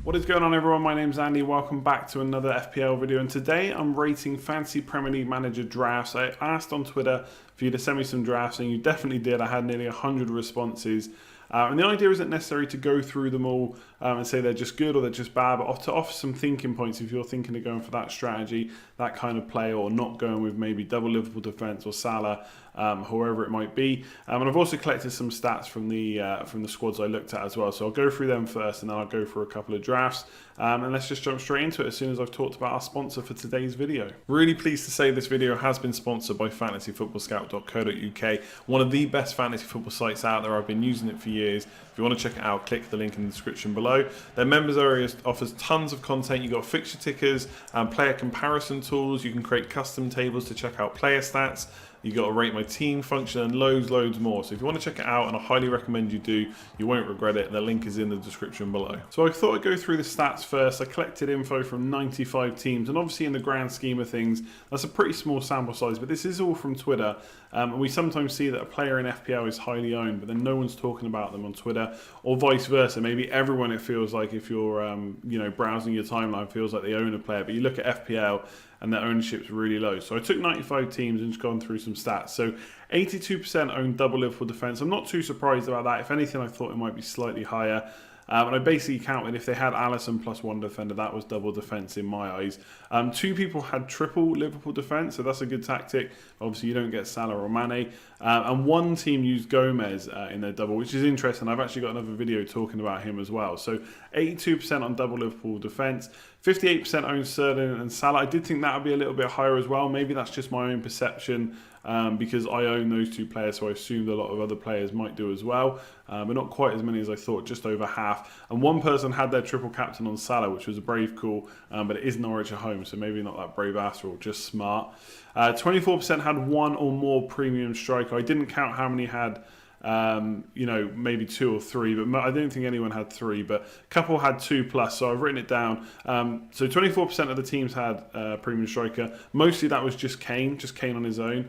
What is going on, everyone? My name's Andy. Welcome back to another FPL video, and today I'm rating Fantasy Premier League Manager Drafts. I asked on Twitter for you to send me some drafts, and you definitely did. I had nearly 100 responses. And the idea isn't necessarily to go through them all and say they're just good or they're just bad, but to offer some thinking points if you're thinking of going for that strategy, that kind of play, or not going with maybe double Liverpool defence or Salah, whoever it might be. And I've also collected some stats from the squads I looked at as well. So I'll go through them first, and then I'll go through a couple of drafts. And let's just jump straight into it as soon as I've talked about our sponsor for today's video. Really pleased to say this video has been sponsored by fantasyfootballscout.co.uk, one of the best fantasy football sites out there. I've been using it for years. If you want to check it out, click the link in the description below. Their members area offers tons of content. You've got fixture tickers, player comparison tools. You can create custom tables to check out player stats. You got a rate my team function and loads more. So if you want to check it out, and I highly recommend you do, you won't regret it. The link is in the description below. So I thought I'd go through the stats first. I collected info from 95 teams, and obviously in the grand scheme of things, that's a pretty small sample size, but this is all from Twitter. And we sometimes see that a player in FPL is highly owned, but then no one's talking about them on Twitter, or vice versa. Maybe everyone, it feels like, if you're browsing your timeline, feels like they own a player, but you look at FPL and their ownership's really low. So I took 95 teams and just gone through some stats. So 82% own double Liverpool defence. I'm not too surprised about that. If anything, I thought it might be slightly higher. And I basically counted if they had Alisson plus one defender, that was double defence in my eyes. Two people had triple Liverpool defence, so that's a good tactic. Obviously, you don't get Salah or Mane. And one team used Gomez in their double, which is interesting. I've actually got another video talking about him as well. So 82% on double Liverpool defence. 58% own Sterling and Salah. I did think that would be a little bit higher as well. Maybe that's just my own perception because I own those two players, so I assumed a lot of other players might do as well. But not quite as many as I thought, just over half. And one person had their triple captain on Salah, which was a brave call, but it is Norwich at home, so maybe not that brave after all, just smart. 24% had one or more premium striker. I didn't count how many had maybe two or three, but I don't think anyone had three, but a couple had 2+, so I've written it down. So 24% of the teams had premium striker. Mostly that was just Kane on his own.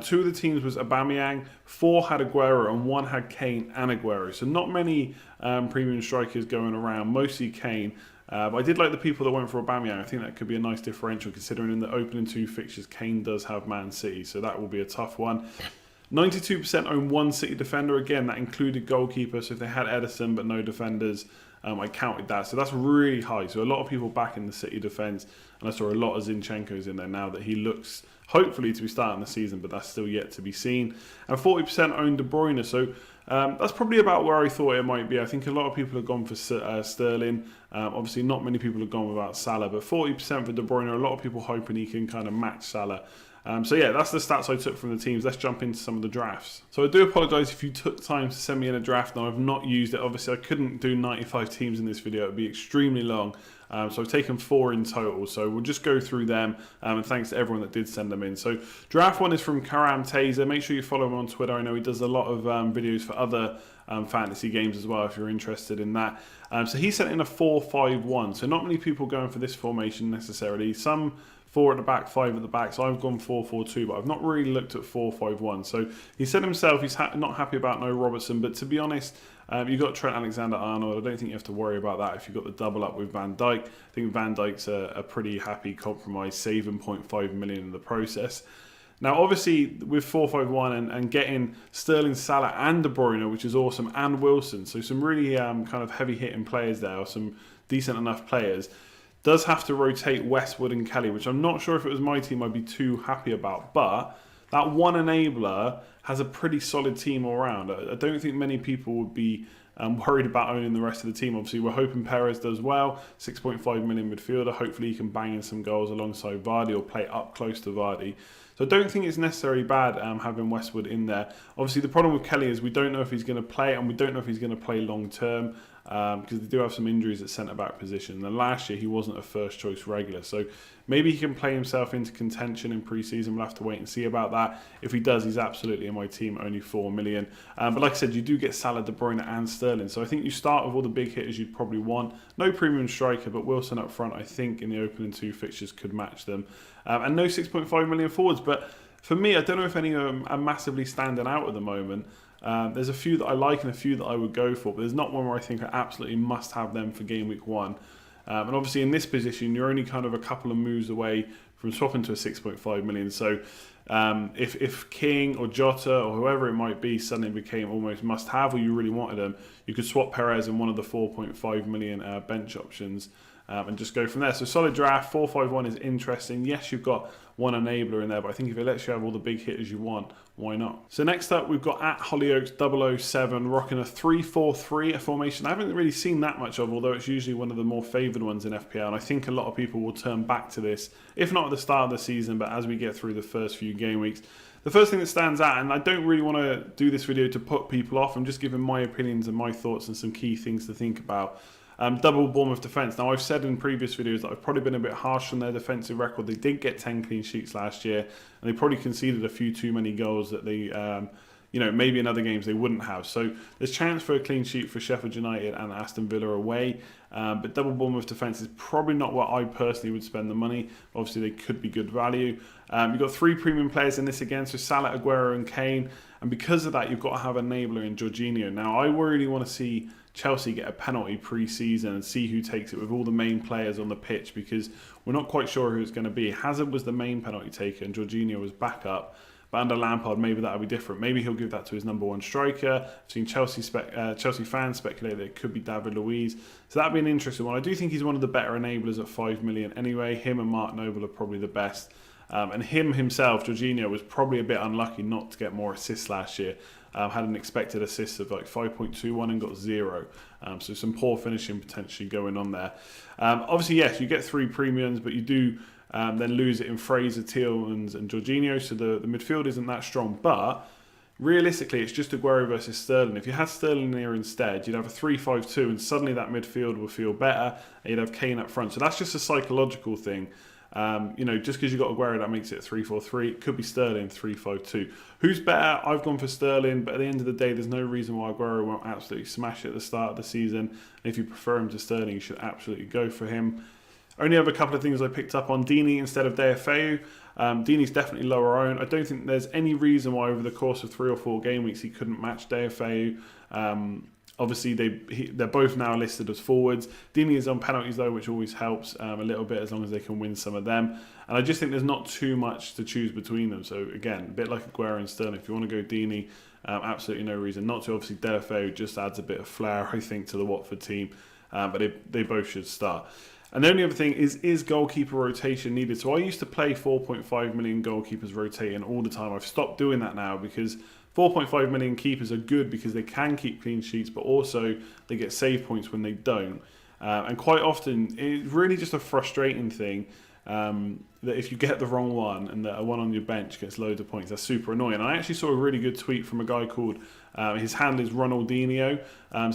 Two of the teams was Aubameyang, 4 had Aguero, and 1 had Kane and Aguero. So not many premium strikers going around, mostly Kane. But I did like the people that went for Aubameyang. I think that could be a nice differential, considering in the opening 2 fixtures, Kane does have Man City, so that will be a tough one. 92% own one City defender. Again, that included goalkeeper, so if they had Ederson but no defenders, I counted that. So that's really high. So a lot of people back in the City defence, and I saw a lot of Zinchenko's in there now that he looks hopefully to be starting the season, but that's still yet to be seen. And 40% own De Bruyne. So that's probably about where I thought it might be. I think a lot of people have gone for Sterling. Obviously, not many people have gone without Salah, but 40% for De Bruyne. A lot of people hoping he can kind of match Salah. So yeah, that's the stats I took from the teams. Let's jump into some of the drafts. So I do apologise if you took time to send me in a draft and I've not used it. Obviously, I couldn't do 95 teams in this video. It would be extremely long. So I've taken 4 in total. So we'll just go through them. And thanks to everyone that did send them in. So draft 1 is from Karam Taser. Make sure you follow him on Twitter. I know he does a lot of videos for other fantasy games as well, if you're interested in that. So he sent in a 4-5-1. So not many people going for this formation necessarily. Some 4 at the back, 5 at the back. So I've gone 4-4-2, but I've not really looked at 4-5-1. So he said himself he's not happy about no Robertson, but to be honest, you've got Trent Alexander-Arnold. I don't think you have to worry about that if you've got the double up with Van Dijk. I think Van Dijk's a pretty happy compromise, saving 0.5 million in the process. Now, obviously, with 4-5-1 and getting Sterling, Salah and De Bruyne, which is awesome, and Wilson, so some really kind of heavy-hitting players there, or some decent enough players, does have to rotate Westwood and Kelly, which I'm not sure if it was my team I'd be too happy about, but that one enabler has a pretty solid team all around. I don't think many people would be worried about owning the rest of the team. Obviously, we're hoping Perez does well, 6.5 million midfielder. Hopefully he can bang in some goals alongside Vardy or play up close to Vardy. So I don't think it's necessarily bad having Westwood in there. Obviously, the problem with Kelly is we don't know if he's going to play, and we don't know if he's going to play long term because they do have some injuries at centre-back position. And last year, he wasn't a first-choice regular. So maybe he can play himself into contention in pre-season. We'll have to wait and see about that. If he does, he's absolutely in my team, only 4 million. But like I said, you do get Salah, De Bruyne and Sterling. So I think you start with all the big hitters you'd probably want. No premium striker, but Wilson up front, I think, in the opening 2 fixtures could match them. And no 6.5 million forwards. But for me, I don't know if any of them are massively standing out at the moment. There's a few that I like and a few that I would go for, but there's not one where I think I absolutely must have them for game week 1. And obviously in this position, you're only kind of a couple of moves away from swapping to a 6.5 million. So if King or Jota or whoever it might be suddenly became almost must-have, or you really wanted them, you could swap Perez in one of the 4.5 million bench options. And just go from there. So solid draft, 4-5-1 is interesting. Yes, you've got one enabler in there, but I think if it lets you have all the big hitters you want, why not? So next up, we've got at Hollyoaks007 rocking a 3-4-3, a formation I haven't really seen that much of, although it's usually one of the more favoured ones in FPL. And I think a lot of people will turn back to this, if not at the start of the season, but as we get through the first few game weeks. The first thing that stands out, and I don't really want to do this video to put people off, I'm just giving my opinions and my thoughts and some key things to think about. Double Bournemouth defence. Now, I've said in previous videos that I've probably been a bit harsh on their defensive record. They did get 10 clean sheets last year, and they probably conceded a few too many goals that they, maybe in other games they wouldn't have. So there's chance for a clean sheet for Sheffield United and Aston Villa away. But double Bournemouth defence is probably not what I personally would spend the money. Obviously, they could be good value. You've got 3 premium players in this again, so Salah, Aguero and Kane. And because of that, you've got to have an enabler in Jorginho. Now, I really want to see Chelsea get a penalty pre-season and see who takes it with all the main players on the pitch, because we're not quite sure who it's going to be. Hazard was the main penalty taker and Jorginho was backup. But under Lampard, maybe that'll be different. Maybe he'll give that to his number 1 striker. I've seen Chelsea fans speculate that it could be David Luiz. So that'd be an interesting one. I do think he's one of the better enablers at 5 million anyway. Him and Mark Noble are probably the best. And him himself, Jorginho, was probably a bit unlucky not to get more assists last year. Had an expected assist of like 5.21 and got 0. So some poor finishing potentially going on there. Obviously, yes, you get 3 premiums, but you do then lose it in Fraser, Tielemans and Jorginho. So the midfield isn't that strong. But realistically, it's just Aguero versus Sterling. If you had Sterling there instead, you'd have a 3-5-2 and suddenly that midfield will feel better. And you'd have Kane up front. So that's just a psychological thing. Just because you've got Aguero, that makes it 3-4-3. It could be Sterling 3-5-2. Who's better? I've gone for Sterling, but at the end of the day, there's no reason why Aguero won't absolutely smash it at the start of the season. And if you prefer him to Sterling, you should absolutely go for him. Only have a couple of things I picked up on. Deeney instead of Deulofeu. Deeney's definitely lower owned. I don't think there's any reason why over the course of 3 or 4 game weeks he couldn't match Deulofeu. Obviously, they're both now listed as forwards. Deeney is on penalties, though, which always helps a little bit as long as they can win some of them. And I just think there's not too much to choose between them. So, again, a bit like Aguero and Sterling. If you want to go Deeney, absolutely no reason not to. Obviously, Deulofeu just adds a bit of flair, I think, to the Watford team. But they both should start. And the only other thing is goalkeeper rotation needed. So I used to play 4.5 million goalkeepers rotating all the time. I've stopped doing that now because 4.5 million keepers are good because they can keep clean sheets, but also they get save points when they don't. And quite often, it's really just a frustrating thing that if you get the wrong one and that a one on your bench gets loads of points, that's super annoying. And I actually saw a really good tweet from a guy called, his handle is Ronaldinho,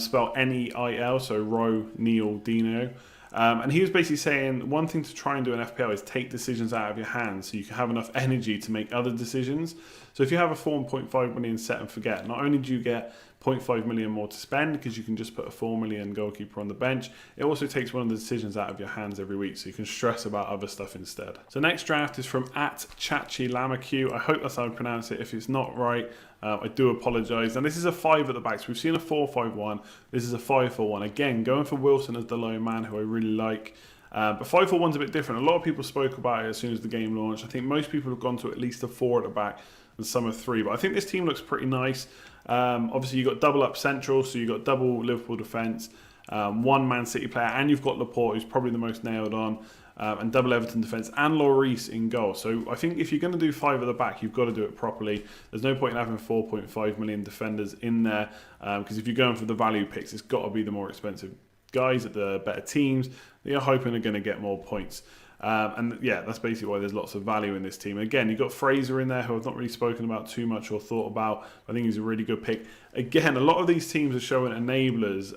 spelled N-E-I-L, so Ro Neil Dino. And he was basically saying one thing to try and do in FPL is take decisions out of your hands so you can have enough energy to make other decisions. So if you have a 4.5 million set and forget, not only do you get 0.5 million more to spend because you can just put a 4 million goalkeeper on the bench, it also takes one of the decisions out of your hands every week so you can stress about other stuff instead. So next draft is from @ChachiLamaQ. I hope that's how I pronounce it. If it's not right, I do apologise. And this is a 5 at the back. So we've seen a 4-5-1. This is a 5-4-1. Again, going for Wilson as the lone man, who I really like. But 5-4-1's a bit different. A lot of people spoke about it as soon as the game launched. I think most people have gone to at least a 4 at the back and some of 3. But I think this team looks pretty nice. Obviously, you've got double up central, so you've got double Liverpool defence, 1 Man City player, and you've got Laporte, who's probably the most nailed on, and double Everton defence, and Lloris in goal. So I think if you're going to do 5 at the back, you've got to do it properly. There's no point in having 4.5 million defenders in there, because if you're going for the value picks, it's got to be the more expensive guys at the better teams that you're hoping are going to get more points. And yeah, that's basically why there's lots of value in this team. Again, you've got Fraser in there, who I've not really spoken about too much or thought about. I think he's a really good pick. Again, a lot of these teams are showing enablers,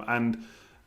and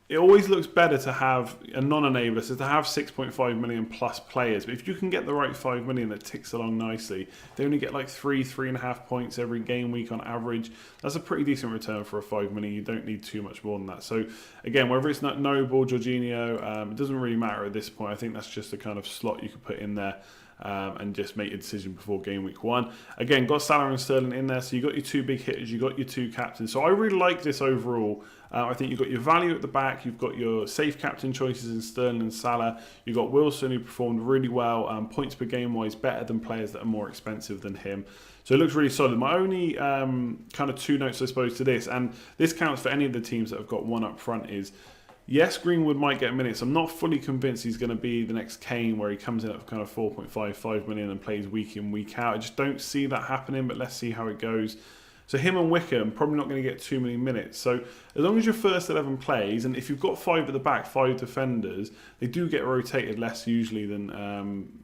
it always looks better to have a non-enabler, so to have 6.5 million plus players. But if you can get the right 5 million that ticks along nicely, they only get like 3.5 points every game week on average. That's a pretty decent return for a 5 million. You don't need too much more than that. So again, whether it's not Noble, Jorginho, it doesn't really matter at this point. I think that's just a kind of slot you could put in there. and just make a decision before game week 1. Again, got Salah and Sterling in there, so you got your 2 big hitters, you got your 2 captains. So I really like this overall. I think you've got your value at the back, you've got your safe captain choices in Sterling and Salah, you've got Wilson, who performed really well, points per game wise, better than players that are more expensive than him. So it looks really solid. My only kind of 2 notes, I suppose, to this, and this counts for any of the teams that have got 1 up front, is yes, Greenwood might get minutes. I'm not fully convinced he's going to be the next Kane, where he comes in at kind of 4.55 million and plays week in, week out. I just don't see that happening, but let's see how it goes. So him and Wickham, probably not going to get too many minutes. So as long as your first 11 plays, and if you've got 5 at the back, 5 defenders, they do get rotated less usually than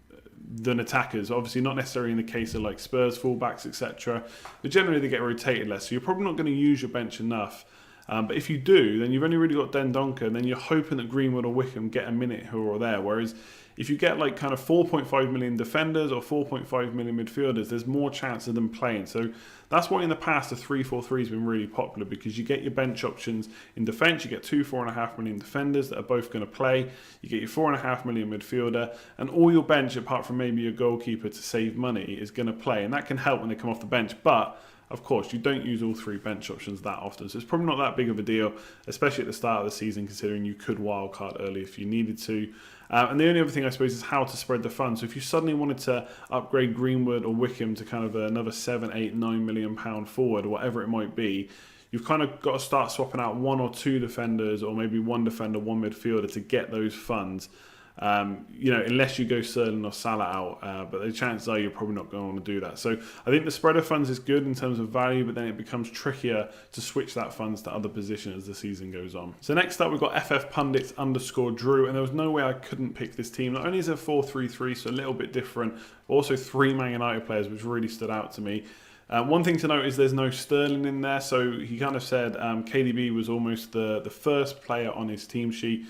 attackers. Obviously not necessarily in the case of like Spurs fullbacks, etc. But generally they get rotated less. So you're probably not going to use your bench enough. But if you do, then you've only really got Dendoncker, and then you're hoping that Greenwood or Wickham get a minute here or there. Whereas if you get like kind of 4.5 million defenders or 4.5 million midfielders, there's more chance of them playing. So that's why in the past the 3-4-3 has been really popular, because you get your bench options in defence, you get 2 4.5 million defenders that are both going to play, you get your 4.5 million midfielder, and all your bench, apart from maybe your goalkeeper to save money, is going to play. And that can help when they come off the bench. But of course, you don't use all 3 bench options that often, so it's probably not that big of a deal, especially at the start of the season, considering you could wildcard early if you needed to. And the only other thing, I suppose, is how to spread the funds. So if you suddenly wanted to upgrade Greenwood or Wickham to kind of another 7, 8, 9 million pound forward, or whatever it might be, you've kind of got to start swapping out 1 or 2 defenders, or maybe 1 defender, 1 midfielder to get those funds. Unless you go Sterling or Salah out, but the chances are you're probably not going to want to do that. So I think the spread of funds is good in terms of value, but then it becomes trickier to switch that funds to other positions as the season goes on. So next up, we've got FF Pundits _Drew, and there was no way I couldn't pick this team. Not only is it 4-3-3, so a little bit different, but also 3 Man United players, which really stood out to me. One thing to note is there's no Sterling in there, so he kind of said KDB was almost the first player on his team sheet.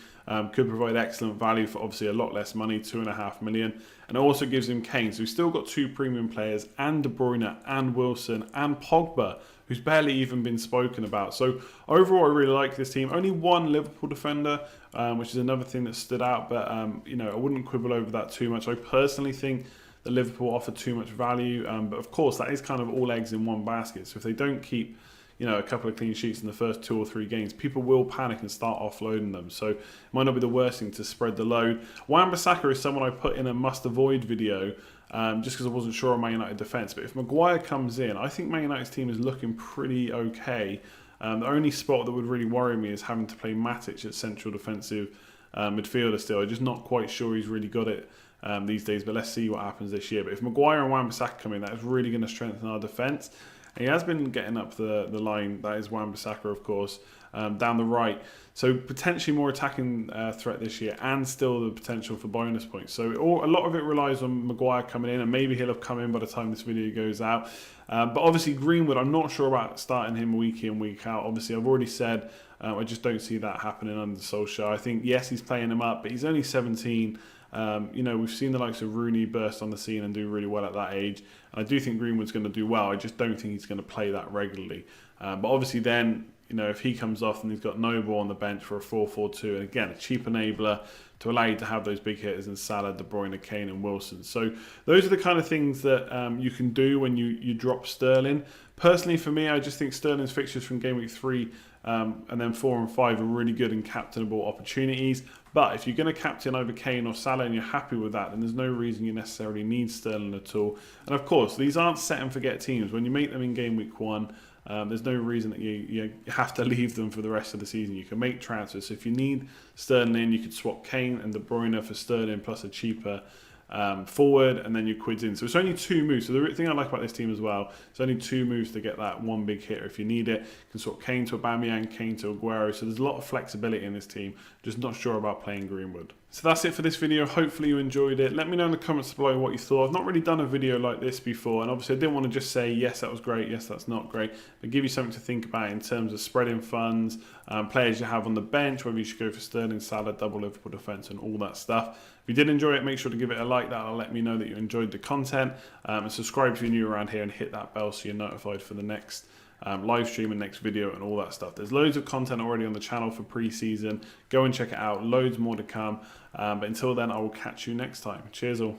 Could provide excellent value for obviously a lot less money, 2.5 million, and it also gives him Kane. So we've still got 2 premium players, and De Bruyne, and Wilson, and Pogba, who's barely even been spoken about. So overall, I really like this team. Only 1 Liverpool defender, which is another thing that stood out, but I wouldn't quibble over that too much. I personally think that Liverpool offer too much value, but of course that is kind of all eggs in one basket. So if they don't keep a couple of clean sheets in the first 2 or 3 games, people will panic and start offloading them. So it might not be the worst thing to spread the load. Wan-Bissaka is someone I put in a must-avoid video just because I wasn't sure on Man United defence. But if Maguire comes in, I think Man United's team is looking pretty okay. The only spot that would really worry me is having to play Matic at central defensive midfielder still. I'm just not quite sure he's really got it these days, but let's see what happens this year. But if Maguire and Wan-Bissaka come in, that is really going to strengthen our defence. He has been getting up the line, that is Wan-Bissaka, of course, down the right. So potentially more attacking threat this year, and still the potential for bonus points. So a lot of it relies on Maguire coming in, and maybe he'll have come in by the time this video goes out. But obviously Greenwood, I'm not sure about starting him week in, week out. Obviously, I've already said I just don't see that happening under Solskjaer. I think, yes, he's playing him up, but he's only 17. We've seen the likes of Rooney burst on the scene and do really well at that age. And I do think Greenwood's going to do well. I just don't think he's going to play that regularly. But obviously then, if he comes off and he's got Noble on the bench for a 4-4-2, and again, a cheap enabler to allow you to have those big hitters in Salah, De Bruyne, Kane and Wilson. So those are the kind of things that you can do when you drop Sterling. Personally, for me, I just think Sterling's fixtures from game week 3 and then 4 and 5 are really good and captainable opportunities. But if you're going to captain over Kane or Salah and you're happy with that, then there's no reason you necessarily need Sterling at all. And of course, these aren't set and forget teams. When you make them in game week 1, there's no reason that you have to leave them for the rest of the season. You can make transfers. So if you need Sterling in, you could swap Kane and De Bruyne for Sterling plus a cheaper forward, and then your quids in. So it's only 2 moves. So the thing I like about this team as well, it's only 2 moves to get that one big hitter if you need it. You can swap Kane to Aubameyang, Kane to Aguero. So there's a lot of flexibility in this team. Just not sure about playing Greenwood. So that's it for this video. Hopefully you enjoyed it. Let me know in the comments below what you thought. I've not really done a video like this before, and obviously I didn't want to just say yes, that was great, yes, that's not great, but give you something to think about in terms of spreading funds, players you have on the bench, whether you should go for Sterling, Salah, double Liverpool defence and all that stuff. If you did enjoy it, make sure to give it a like. That'll let me know that you enjoyed the content, and subscribe if you're new around here and hit that bell so you're notified for the next live stream and next video and all that stuff. There's loads of content already on the channel for pre-season. Go and check it out. Loads more to come. But until then, I will catch you next time. Cheers all.